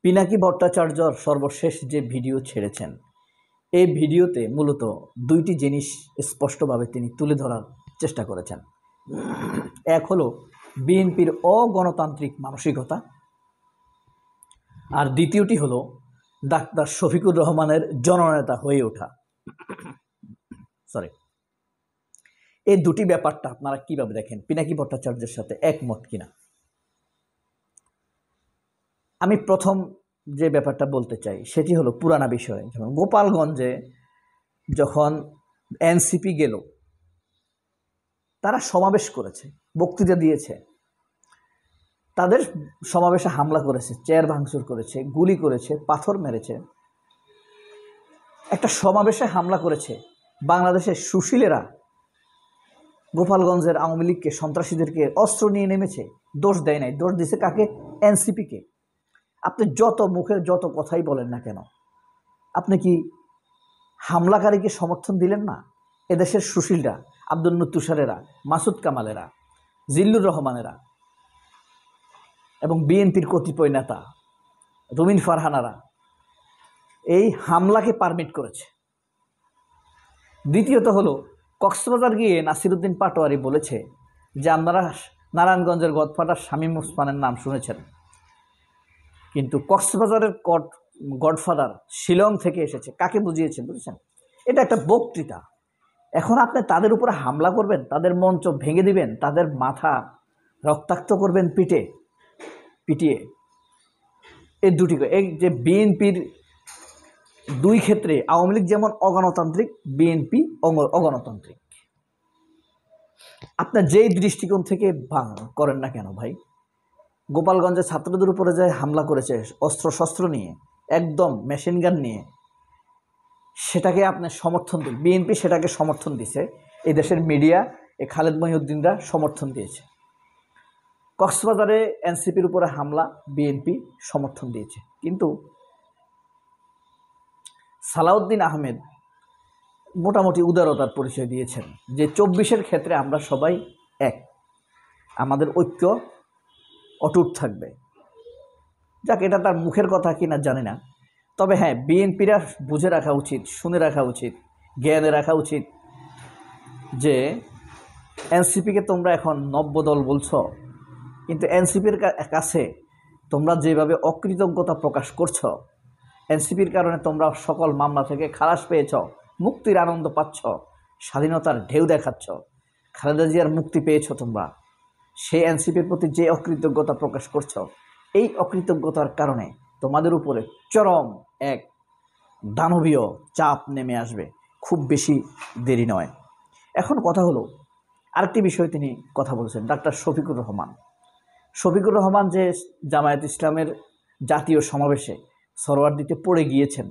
পিনাকি ভট্টাচার্য সর্বশেষ যে ভিডিও ছেড়েছেন, এই ভিডিওতে মূলত দুইটি জিনিস স্পষ্টভাবে তিনি তুলে ধরার চেষ্টা করেছেন। এক হলো বিএনপির অগণতান্ত্রিক মানসিকতা, আর দ্বিতীয়টি হলো ডাক্তার শফিকুর রহমানের জননেতা হয়ে ওঠা। এই দুটি ব্যাপারটা আপনারা কিভাবে দেখেন? পিনাকি ভট্টাচার্যের সাথে একমত কিনা? আমি প্রথম যে ব্যাপারটা বলতে চাই সেটি হলো পুরানা বিষয়। যেমন গোপালগঞ্জে যখন এনসিপি গেল, তারা সমাবেশ করেছে, বক্তৃতা দিয়েছে, তাদের সমাবেশে হামলা করেছে, চেয়ার ভাঙচুর করেছে, গুলি করেছে, পাথর মেরেছে। একটা সমাবেশে হামলা করেছে বাংলাদেশের সুশীলেরা, গোপালগঞ্জের আওয়ামী লীগকে, সন্ত্রাসীদেরকে অস্ত্র নিয়ে নেমেছে, দোষ দেয় নাই। দোষ দিছে কাকে? এনসিপিকে। আপনি যত মুখের যত কথাই বলেন না কেন, আপনি কি হামলাকারীকে সমর্থন দিলেন না? এদেশের সুশীলরা, আব্দুল তুষারেরা, মাসুদ কামালেরা, জিল্লুর রহমানেরা এবং বিএনপির কতিপয় নেতা, রুমিন ফারহানারা এই হামলাকে পারমিট করেছে। দ্বিতীয়ত হলো, কক্সবাজার গিয়ে নাসিরউদ্দিন পাটোয়ারি বলেছে যে আপনারা নারায়ণগঞ্জের গডফাদার শামীম ওসমানের নাম শুনেছেন, কিন্তু কক্সবাজারের গডফাদার শিলং থেকে এসেছে। কাকে বুঝিয়েছে বুঝেছেন? এটা একটা বক্তৃতা। এখন আপনি তাদের উপরে হামলা করবেন, তাদের মঞ্চ ভেঙে দিবেন, তাদের মাথা রক্তাক্ত করবেন পিটিয়ে। এই দুটি, এই যে বিএনপির দুই ক্ষেত্রে, আওয়ামী লীগ যেমন অগণতান্ত্রিক, বিএনপি অগণতান্ত্রিক। আপনার যেই দৃষ্টিকোণ থেকে করেন না কেন ভাই, গোপালগঞ্জের ছাত্রদের উপরে যে হামলা করেছে অস্ত্র শস্ত্র নিয়ে, একদম মেশিন গান নিয়ে, সেটাকে আপনি সমর্থন দিন। বিএনপি সেটাকে সমর্থন দিছে, এই দেশের মিডিয়া, এই খালেদ মহিউদ্দিনরা সমর্থন দিয়েছে। কক্সবাজারে এনসিপির উপরে হামলা বিএনপি সমর্থন দিয়েছে। কিন্তু সালাউদ্দিন আহমেদ মোটামুটি উদারতার পরিচয় দিয়েছেন যে 24-এর ক্ষেত্রে আমরা সবাই এক, আমাদের ঐক্য অটুট থাকবে। যাক, এটা তার মুখের কথা কিনা জানি না, তবে হ্যাঁ, বিএনপিরা বুঝে রাখা উচিত, শুনে রাখা উচিত, জ্ঞানে রাখা উচিত যে এনসিপিকে তোমরা এখন নব্যদল বলছো, কিন্তু এনসিপির কাছে তোমরা যেভাবে অকৃতজ্ঞতা প্রকাশ করছো, এনসিপির কারণে তোমরা সকল মামলা থেকে খালাস পেয়েছ, মুক্তির আনন্দ পাচ্ছ, স্বাধীনতার ঢেউ দেখাচ্ছ, খালেদা জিয়ার মুক্তি পেয়েছ তোমরা, সেই এনসিপির প্রতি যে অকৃতজ্ঞতা প্রকাশ করছো, এই অকৃতজ্ঞতার কারণে তোমাদের উপরে চরম এক দানবীয় চাপ নেমে আসবে। খুব বেশি দেরি নয়। এখন কথা হলো, আরেকটি বিষয় তিনি কথা বলেছেন, ডাক্তার শফিকুর রহমান যে জামায়াত ইসলামের জাতীয় সমাবেশে সরোয়ার দিতে পড়ে গিয়েছেন,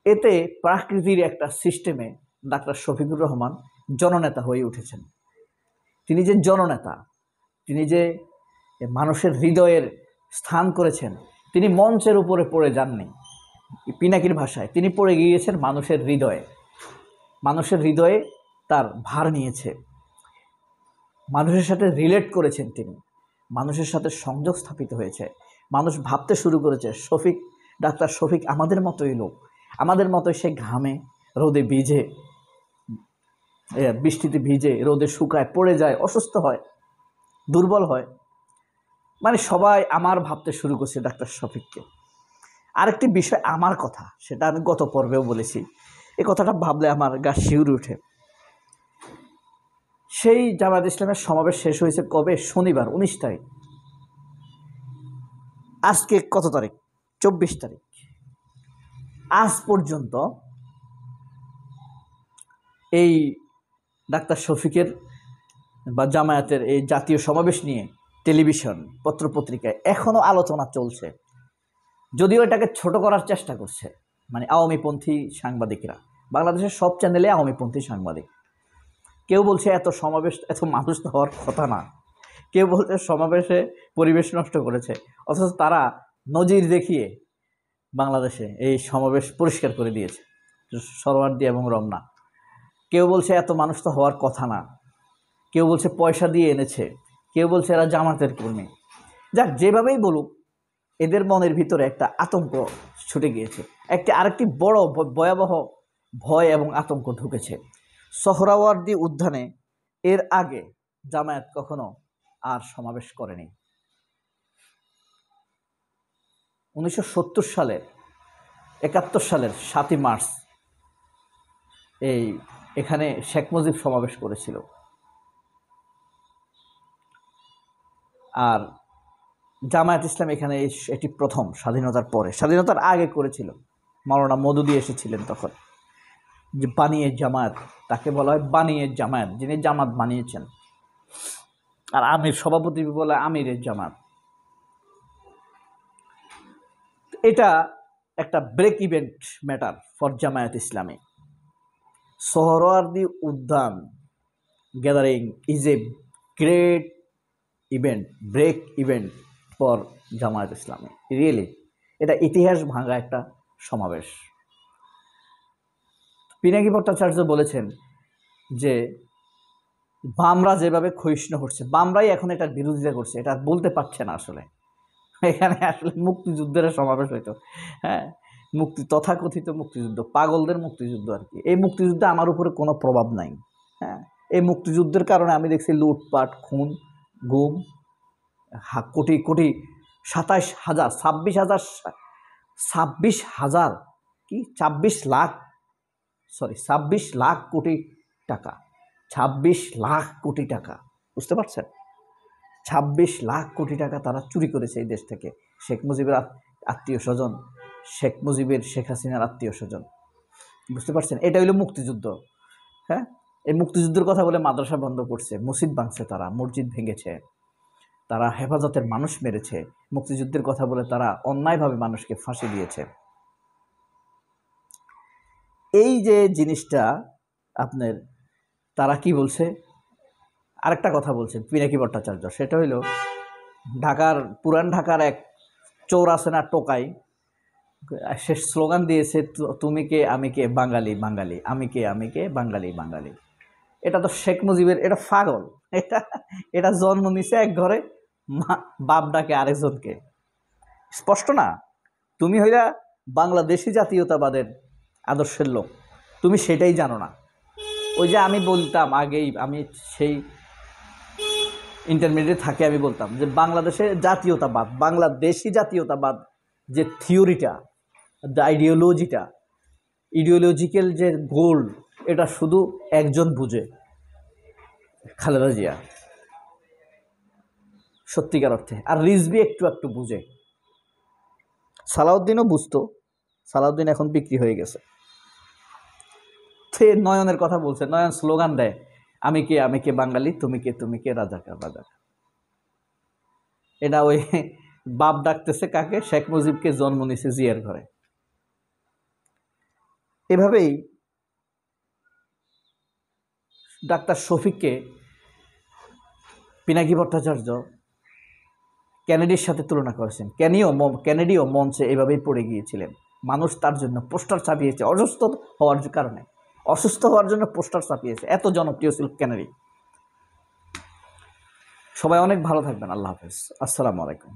এতে প্রাকৃতির একটা সিস্টেমে ডাক্তার শফিকুর রহমান জননেতা হয়ে উঠেছেন। তিনি যে জননেতা, তিনি যে মানুষের হৃদয়ের স্থান করেছেন, তিনি মঞ্চের উপরে পড়ে যাননি। পিনাকির ভাষায় তিনি পড়ে গিয়েছেন মানুষের হৃদয়ে। মানুষের হৃদয়ে তার ভার নিয়েছে, মানুষের সাথে রিলেট করেছেন তিনি, মানুষের সাথে সংযোগ স্থাপিত হয়েছে। মানুষ ভাবতে শুরু করেছে ডাক্তার শফিক আমাদের মতোই লোক, আমাদের মতোই। সে ঘামে, রোদে ভিজে, বৃষ্টিতে ভিজে, রোদে শুকায়, পড়ে যায়, অসুস্থ হয়, দুর্বল হয়। মানে সবাই আমার ভাবতে শুরু করছে ডাক্তার শফিককে। আরেকটি বিষয় আমার কথা, সেটা আমি গত পর্বেও বলেছি, এই কথাটা ভাবলে আমার গা শিউরে ওঠে। সেই জামায়াত ইসলামের সমাবেশ শেষ হয়েছে কবে? শনিবার 19 তারিখ। আজকে কত তারিখ? 24 তারিখ। আজ পর্যন্ত এই ডাক্তার শফিকের বা জামায়াতের এই জাতীয় সমাবেশ নিয়ে টেলিভিশন, পত্রপত্রিকায় এখনও আলোচনা চলছে। যদিও এটাকে ছোট করার চেষ্টা করছে মানে আওয়ামীপন্থী সাংবাদিকরা, বাংলাদেশের সব চ্যানেলে আওয়ামীপন্থী সাংবাদিক। কেউ বলছে এত সমাবেশ, এত মানুষ তো হওয়ার কথা না। কেউ বলছে সমাবেশে পরিবেশ নষ্ট করেছে, অথচ তারা নজির দেখিয়ে বাংলাদেশে এই সমাবেশ পরিষ্কার করে দিয়েছে, সরোয়ার্দী এবং রমনা। কেউ বলছে এত মানুষ তো হওয়ার কথা না, কেউ বলছে পয়সা দিয়ে এনেছে, কেউ বলছে এরা জামাতের কর্মী। যাক, যেভাবেই বলুক, এদের মনের ভিতরে একটা আতঙ্ক ছুটে গিয়েছে, আরেকটি বড় ভয়াবহ ভয় এবং আতঙ্ক ঢুকেছে। সোহরাওয়ার্দী উদ্যানে এর আগে জামায়াত কখনো আর সমাবেশ করেনি। 1970 সালের 71 সালের 7ই মার্চ এখানে শেখ মুজিব সমাবেশ করেছিল। আর জামায়াত ইসলাম এখানে এটি প্রথম, স্বাধীনতার পরে। স্বাধীনতার আগে করেছিল, মাওলানা মওদুদী এসেছিলেন তখন। যে বানিয়ে জামায়াত, তাকে বলা হয় বানিয়ে জামায়াত, যিনি জামাত বানিয়েছেন। আর আমির, সভাপতি বলে আমিরের জামাত। এটা একটা break event matter for Jamaat Islami. Suhrawardy Udyan gathering is a great event, break event for Jamaat Islami. Really এটা ইতিহাস ভাঙা একটা সমাবেশ। পিনাকি ভট্টাচার্য বলেছেন যে বামরা যেভাবে ক্ষয়িষ্ণু হচ্ছে, বামরাই এখন এটার বিরোধিতা করছে, এটা বলতে পারছে না। আসলে এখানে আসলে মুক্তিযুদ্ধের সমাবেশ হইতো, হ্যাঁ, তথাকথিত মুক্তিযুদ্ধ, পাগলদের মুক্তিযুদ্ধ আর কি। এই মুক্তিযুদ্ধে আমার উপরে কোনো প্রভাব নাই। হ্যাঁ, এই মুক্তিযুদ্ধের কারণে আমি দেখছি লুটপাট, খুন, গুম, কোটি কোটি 26 লাখ কোটি টাকা, 26 লাখ কোটি টাকা, বুঝতে পারছেন? 26 লাখ কোটি টাকা তারা চুরি করেছে এই দেশ থেকে। শেখ মুজিবের আত্মীয় স্বজন, শেখ হাসিনার আত্মীয় স্বজন, বুঝতে পারছেন? এটা হলো মুক্তিযুদ্ধ। হ্যাঁ, এই মুক্তিযুদ্ধের কথা বলে মাদ্রাসা বন্ধ করছে, মসজিদ ভাঙছে, তারা মসজিদ ভেঙেছে, তারা হেফাজতের মানুষ মেরেছে। মুক্তিযুদ্ধের কথা বলে তারা অন্যায়ভাবে মানুষকে ফাঁসি দিয়েছে। এই যে জিনিসটা আপনার, তারা কি বলছে, আরেকটা কথা বলছেন পিনাকি ভট্টাচার্য, সেটা হইল পুরান ঢাকার এক চোর আছে না, টোকাই, সে স্লোগান দিয়েছে, তুমি কে আমি কে বাঙালি বাঙালি, আমি কে বাঙালি বাঙালি। এটা তো শেখ মুজিবের, এটা পাগল, এটা জন্ম নিছে এক ঘরে, বাপ ডাকে আরেকজনকে। স্পষ্ট না? তুমি হইলা বাংলাদেশি জাতীয়তাবাদের আদর্শের লোক, তুমি সেটাই জানো না। ওই যে আমি বলতাম আগেই, আমি সেই ইন্টারমিডিয়েট থাকে আমি বলতাম যে বাংলাদেশের জাতীয়তাবাদ, বাংলাদেশি জাতীয়তাবাদ যে থিওরিটা, ইডিওলজিক্যাল যে গোল, এটা শুধু একজন বুঝে, খালেদা জিয়া, সত্যিকার অর্থে। আর রিজভি একটু একটু বুঝে, সালাউদ্দিনও বুঝতো, সালাউদ্দিন এখন বিক্রি হয়ে গেছে। সে নয়নের কথা বলছে, নয়ন স্লোগান দেয়, আমি কে বাঙালি, তুমি কে রাজাকার রাজাকার। এটা ওই বাপ ডাকতেছে কাকে? শেখ মুজিবকে, জন্ম নিছে জিয়ার ঘরে। এভাবেই ডাক্তার শফিককে পিনাকি ভট্টাচার্য কেনেডির সাথে তুলনা করেছেন। কেনেডিও মঞ্চে এভাবেই পড়ে গিয়েছিলেন, মানুষ তার জন্য পোস্টার ছাপিয়েছে, অসুস্থ হওয়ার জন্য পোস্টার ছাপিয়েছে, এত জনপ্রিয় ছিল কেনেডি। সবাই অনেক ভালো থাকবেন, আল্লাহ হাফেজ, আসসালামু আলাইকুম।